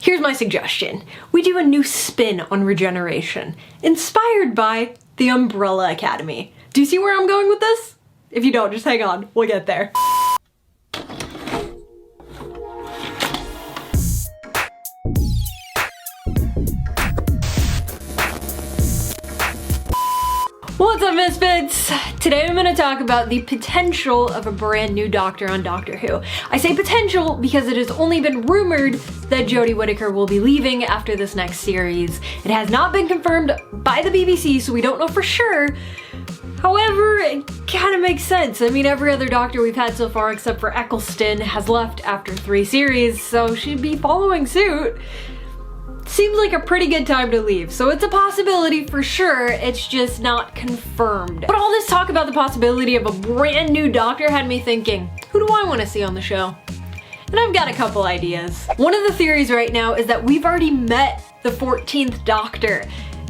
Here's my suggestion. We do a new spin on regeneration, inspired by the Umbrella Academy. Do you see where I'm going with this? If you don't, just hang on, we'll get there. What's up, Misfits? Today I'm going to talk about the potential of a brand new Doctor on Doctor Who. I say potential because it has only been rumored that Jodie Whittaker will be leaving after this next series. It has not been confirmed by the BBC, so we don't know for sure. However, it kind of makes sense. I mean, every other Doctor we've had so far except for Eccleston has left after 3 series, so she'd be following suit. Seems like a pretty good time to leave, so it's a possibility for sure, it's just not confirmed. But all this talk about the possibility of a brand new Doctor had me thinking, who do I want to see on the show? And I've got a couple ideas. One of the theories right now is that we've already met the 14th Doctor,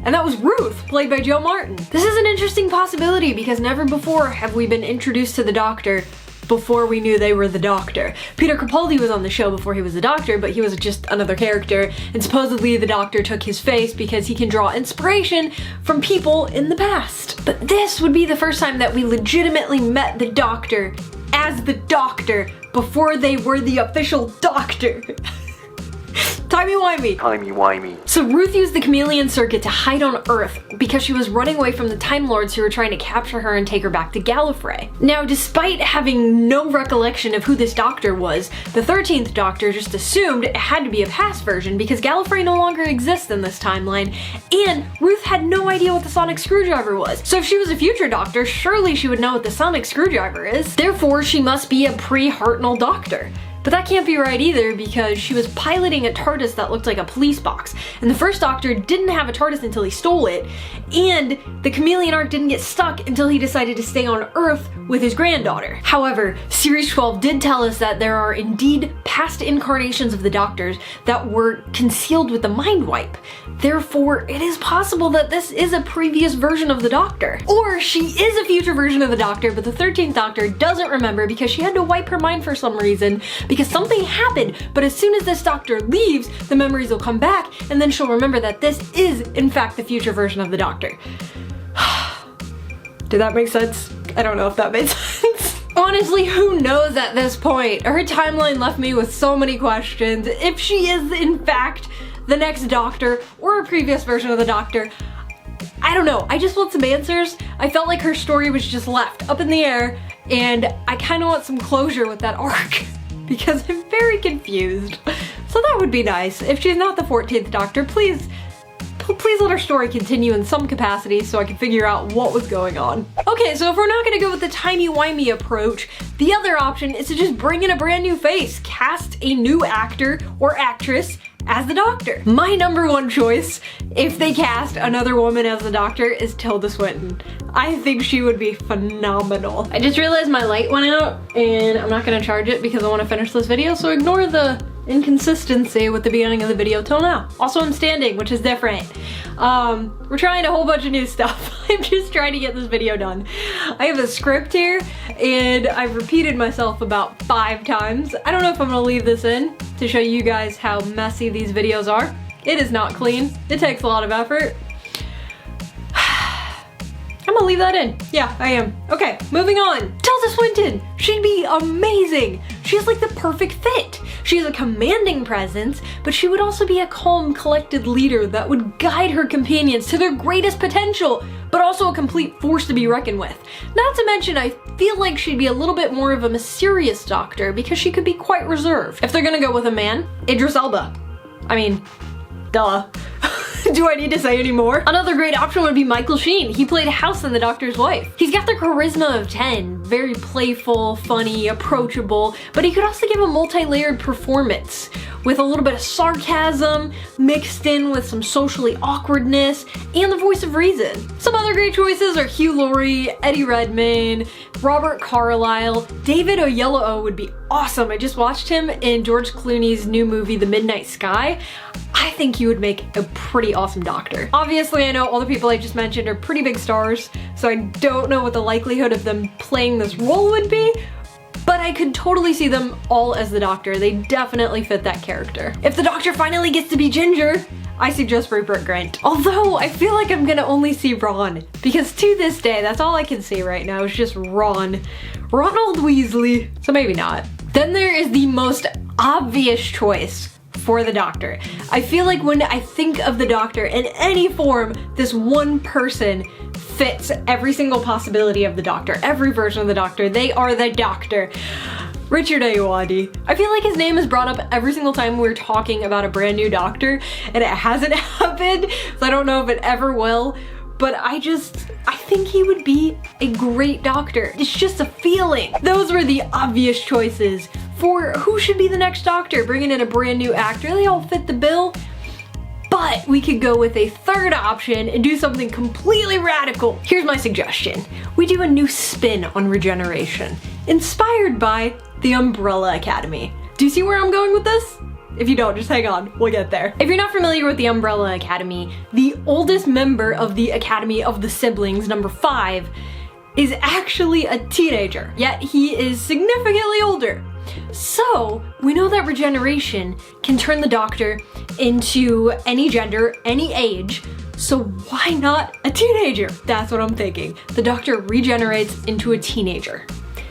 and that was Ruth, played by Joe Martin. This is an interesting possibility because never before have we been introduced to the Doctor before we knew they were the Doctor. Peter Capaldi was on the show before he was the Doctor, but he was just another character, and supposedly the Doctor took his face because he can draw inspiration from people in the past. But this would be the first time that we legitimately met the Doctor as the Doctor before they were the official Doctor. Timey-wimey. Timey-wimey. So Ruth used the chameleon circuit to hide on Earth because she was running away from the Time Lords who were trying to capture her and take her back to Gallifrey. Now, despite having no recollection of who this Doctor was, the 13th Doctor just assumed it had to be a past version because Gallifrey no longer exists in this timeline, and Ruth had no idea what the sonic screwdriver was. So if she was a future Doctor, surely she would know what the sonic screwdriver is. Therefore, she must be a pre-Hartnell Doctor. But that can't be right either because she was piloting a TARDIS that looked like a police box, and the first Doctor didn't have a TARDIS until he stole it, and the chameleon arc didn't get stuck until he decided to stay on Earth with his granddaughter. However, Series 12 did tell us that there are indeed past incarnations of the Doctors that were concealed with the mind wipe. Therefore, it is possible that this is a previous version of the Doctor. Or she is a future version of the Doctor, but the 13th Doctor doesn't remember because she had to wipe her mind for some reason because something happened, but as soon as this Doctor leaves, the memories will come back, and then she'll remember that this is, in fact, the future version of the Doctor. Did that make sense? I don't know if that made sense. Honestly, who knows at this point? Her timeline left me with so many questions. If she is, in fact, the next Doctor, or a previous version of the Doctor, I don't know. I just want some answers. I felt like her story was just left up in the air, and I kind of want some closure with that arc. Because I'm very confused. So that would be nice. If she's not the 14th Doctor, please let her story continue in some capacity so I can figure out what was going on. Okay, so if we're not gonna go with the timey-wimey approach, the other option is to just bring in a brand new face, cast a new actor or actress as the Doctor. My number one choice, if they cast another woman as the Doctor, is Tilda Swinton. I think she would be phenomenal. I just realized my light went out and I'm not gonna charge it because I want to finish this video, so ignore the inconsistency with the beginning of the video till now. Also, I'm standing, which is different. We're trying a whole bunch of new stuff. I'm just trying to get this video done. I have a script here and I've repeated myself about 5 times. I don't know if I'm gonna leave this in to show you guys how messy these videos are. It is not clean. It takes a lot of effort. I'm gonna leave that in. Yeah, I am. Okay, moving on. Tilda Swinton. She'd be amazing. She's like the perfect fit. She has a commanding presence, but she would also be a calm, collected leader that would guide her companions to their greatest potential, but also a complete force to be reckoned with. Not to mention, I feel like she'd be a little bit more of a mysterious Doctor because she could be quite reserved. If they're gonna go with a man, Idris Elba. I mean, duh. Do I need to say any more? Another great option would be Michael Sheen. He played House in The Doctor's Wife. He's got the charisma of 10, very playful, funny, approachable, but he could also give a multi-layered performance with a little bit of sarcasm mixed in with some socially awkwardness and the voice of reason. Some other great choices are Hugh Laurie, Eddie Redmayne, Robert Carlyle. David Oyelowo would be awesome. I just watched him in George Clooney's new movie, The Midnight Sky. I think he would make a pretty awesome Doctor. Obviously, I know all the people I just mentioned are pretty big stars, so I don't know what the likelihood of them playing this role would be, but but I could totally see them all as the Doctor. They definitely fit that character. If the Doctor finally gets to be Ginger, I suggest Rupert Grant. Although, I feel like I'm gonna only see Ron, because to this day, that's all I can see right now is just Ron. Ronald Weasley. So maybe not. Then there is the most obvious choice for the Doctor. I feel like when I think of the Doctor in any form, this one person fits every single possibility of the Doctor, every version of the Doctor. They are the Doctor. Richard Ayoade. I feel like his name is brought up every single time we're talking about a brand new Doctor, and it hasn't happened, so I don't know if it ever will, but I think he would be a great Doctor. It's just a feeling. Those were the obvious choices for who should be the next Doctor. Bringing in a brand new actor, they all fit the bill. But we could go with a third option and do something completely radical. Here's my suggestion. We do a new spin on regeneration, inspired by the Umbrella Academy. Do you see where I'm going with this? If you don't, just hang on, we'll get there. If you're not familiar with the Umbrella Academy, the oldest member of the Academy of the Siblings, number 5, is actually a teenager, yet he is significantly older. So, we know that regeneration can turn the Doctor into any gender, any age, so why not a teenager? That's what I'm thinking. The Doctor regenerates into a teenager.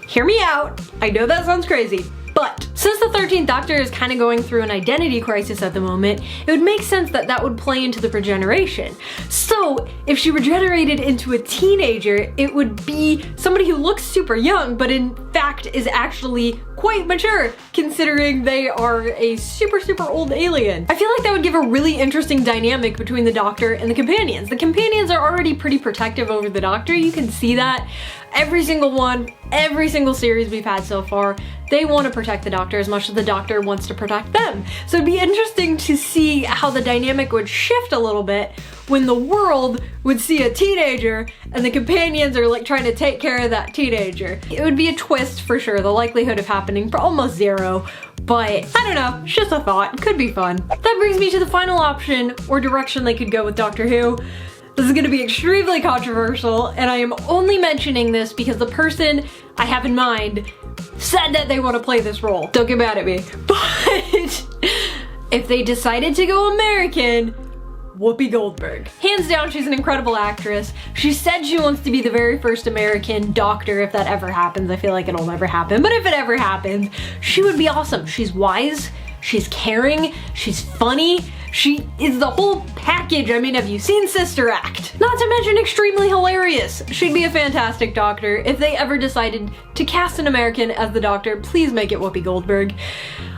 Hear me out, I know that sounds crazy, but since the 13th Doctor is kind of going through an identity crisis at the moment, it would make sense that that would play into the regeneration. So if she regenerated into a teenager, it would be somebody who looks super young, but in fact is actually quite mature, considering they are a super old alien. I feel like that would give a really interesting dynamic between the Doctor and the companions. The companions are already pretty protective over the Doctor, you can see that. Every single one, every single series we've had so far, they want to protect the Doctor as much as the Doctor wants to protect them. So it'd be interesting to see how the dynamic would shift a little bit when the world would see a teenager and the companions are like trying to take care of that teenager. It would be a twist for sure, the likelihood of happening for almost 0, but I don't know, it's just a thought, could be fun. That brings me to the final option or direction they could go with Doctor Who. This is gonna be extremely controversial, and I am only mentioning this because the person I have in mind said that they want to play this role. Don't get mad at me. But if they decided to go American, Whoopi Goldberg. Hands down, she's an incredible actress. She said she wants to be the very first American Doctor if that ever happens. I feel like it'll never happen, but if it ever happens, she would be awesome. She's wise, she's caring, she's funny, she is the whole package. I mean, have you seen Sister Act? Not to mention extremely hilarious. She'd be a fantastic Doctor. If they ever decided to cast an American as the Doctor, please make it Whoopi Goldberg.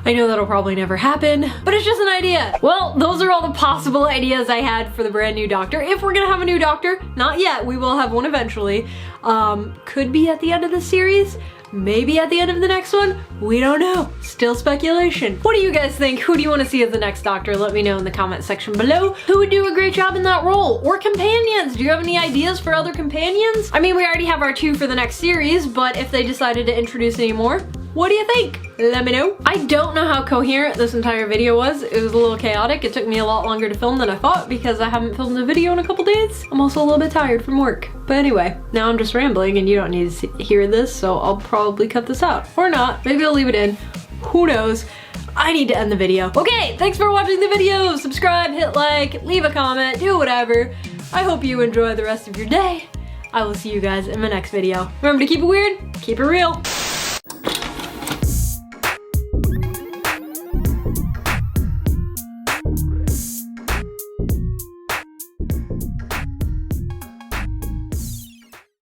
I know that'll probably never happen, but it's just an idea. Well, those are all the possible ideas I had for the brand new Doctor. If we're gonna have a new Doctor, not yet, we will have one eventually. Could be at the end of the series, maybe at the end of the next one, we don't know. Still speculation. What do you guys think? Who do you want to see as the next Doctor? Let me know in the comment section below. Who would do a great job in that role? Or companions? Do you have any ideas for other companions? I mean, we already have our 2 for the next series, but if they decided to introduce any more, what do you think? Let me know. I don't know how coherent this entire video was. It was a little chaotic. It took me a lot longer to film than I thought because I haven't filmed a video in a couple days. I'm also a little bit tired from work. But anyway, now I'm just rambling and you don't need to hear this, so I'll probably cut this out. Or not. Maybe I'll leave it in. Who knows? I need to end the video. Okay, thanks for watching the video. Subscribe, hit like, leave a comment, do whatever. I hope you enjoy the rest of your day. I will see you guys in my next video. Remember to keep it weird, keep it real.